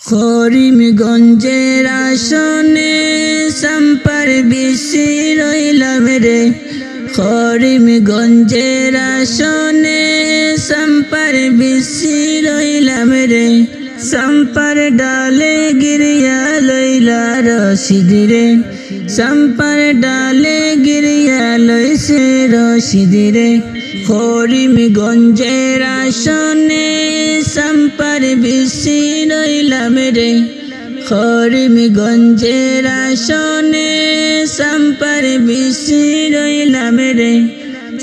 করিমগঞ্জের আসনে সম্পার বেশি রইলাম রে, করিমগঞ্জের আসনে সম্পার বেশি রইলাম রে। সম্পার ডালে গিরিয়া লইলা রশিদ রে, সম্পার ডালে গিরিয়া লইছে রশিদ রে। করিমগঞ্জের আসনে সম্পার বেশি রইলাম রে, করিমগঞ্জের আসনে সম্পার বেশি রইলাম রে।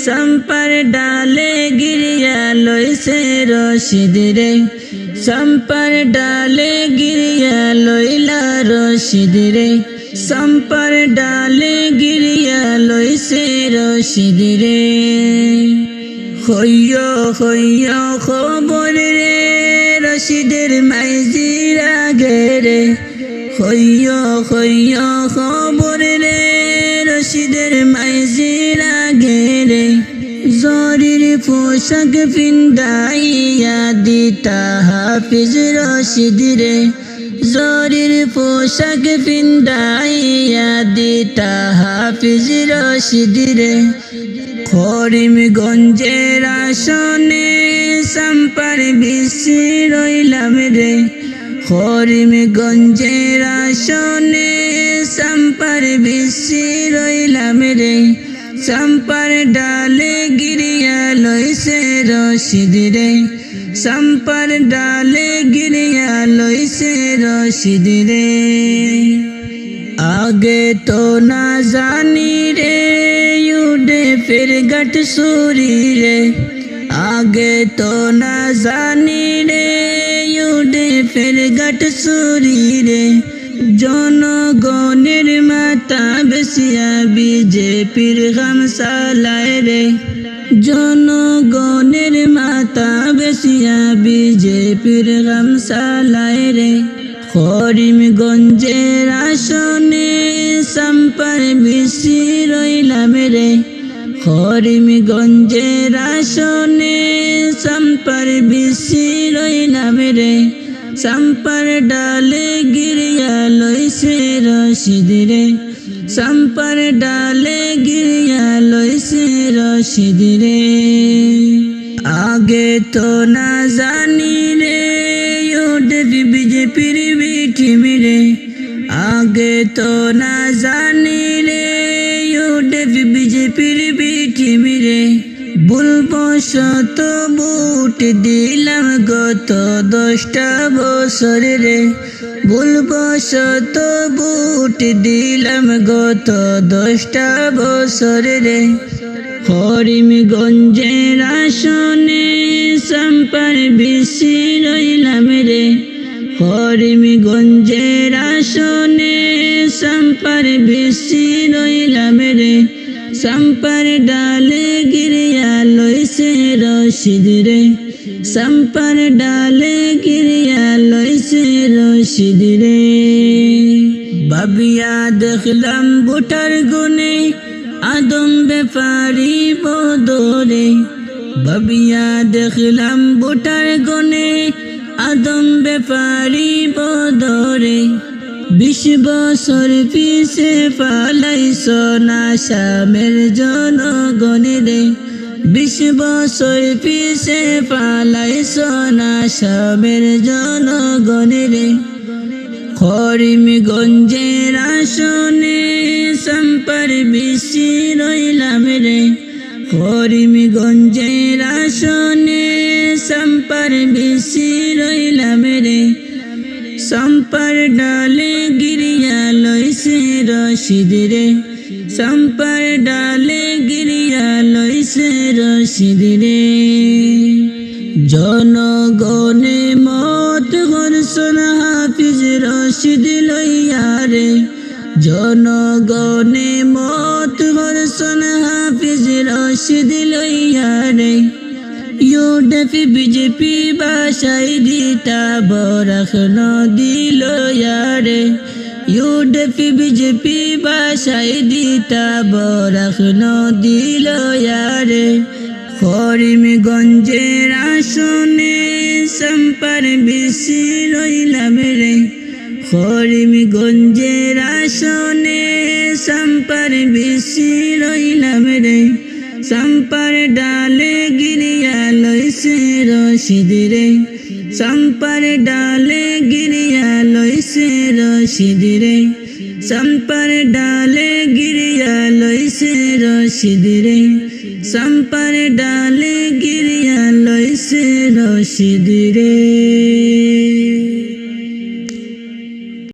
সম্পার ডালে গিরিয়া লইছে রশিদ রে, সম্পার ডালে গিরিয়া লইলা রশিদ রে। সম্পার ডালে গিরিয়া লইছে রশিদ রে। হইয় হইয় খবর রে রশিদের মাইজির আগে রে, হইয় হইয় খবর রে রশিদের মাইজির আগে রে। জরির পোশাক পিন্দাইয়া দিতা হাফিজ রশিদ রে, জরির পোশাক পিন্দাইয়া দিতা হাফিজ রশিদ রে। করিমগঞ্জের আসনে সম্পার বেশি রইলাম রে, করিমগঞ্জের আসনে সম্পার বেশি রইলাম রে। সম্পার ডালে গিরিয়া লইছে রশিদ রে, সম্পার ডালে গিরিয়া লইছে রশিদ রে। আগে তো না জানি রে উডে ফির গট সুরি রে, আগে তো না জানি রে উডে ফির গট সুরি রে। জনগণের মাথা বেশিয়া বিজেপির গামছালায় রে, জনগণের মাথা বেশিয়া বিজেপির গামছালায় রে। করিমগঞ্জের আসনে সম্পার বেশি রইলাম রে, করিমগঞ্জের আসনে সম্পার বেশি রইলাম রে। সম্পার ডালে গিরিয়া লইছে রশিদ রে, সম্পার ডালে গিরিয়া লইছে রশিদ রে। আগে তো না জানি রে ইউডেপি বিজেপির বিটি মিরে, আগে তো না জানি রে ইউডেপি বিজেপির বিটি মিরে। ভুলবশত ভোট দিলাম গত 10টা বছর রে, ভুলবশত ভোট দিলাম গত 10টা বছর রে। করিমগঞ্জের আসনে সম্পার বেশি রইলাম রে, করিমগঞ্জের আসনে সম্পার বেশি রইলাম রে। সম্পার ডালে গিরিয়া লইছে রশিদ রে, সম্পার ডালে গিরিয়া লইছে রশিদ রে। ভাবিয়া দেখলাম ভোটার গুনে আদম ব্যাপারী বদরে, ভাবিয়া দেখলাম ভোটার গুনে আদম ব্যাপারী বদরে। 20 বছর পিছে পালাইছ না শামের জনগণে রে, 20 বছর পিছে পালাইছ না শামের জনগণে রে। করিমগঞ্জের আসনে সম্পার বেশি রইলাম রে, করিমগঞ্জের আসনে সম্পার বেশি রইলাম রে। সম্পার ডালে গিরিয়া লইছে রশিদ রে, সম্পার ডালে গিরিয়া লইছে রশিদ রে। জনগণে মত গরসন হাফিজ রশিদ লইয়া রে, জনগণে মত গরসন হাফিজ রশিদ লইয়া রে। ইউডেপি বিজেপি বাসাই দিতা বরাখ নদিল ইয়ারে, ইউডেপি বিজেপি বাসাই দিতা বরাখ নদিল ইয়ারে। করিমগঞ্জের আসনে সম্পার বেশি রইলাম রে, করিমগঞ্জের আসনে সম্পার বেশি রইলাম রে, সম্পার ডালে গিরিয়া লইছে রশিদ রে, সম্পার ডালে গিরিয়া লইছে রশিদ রে, সম্পার ডালে গিরিয়া লইছে রশিদ রে, সম্পার ডালে গিরিয়া লইছে রশিদ রে।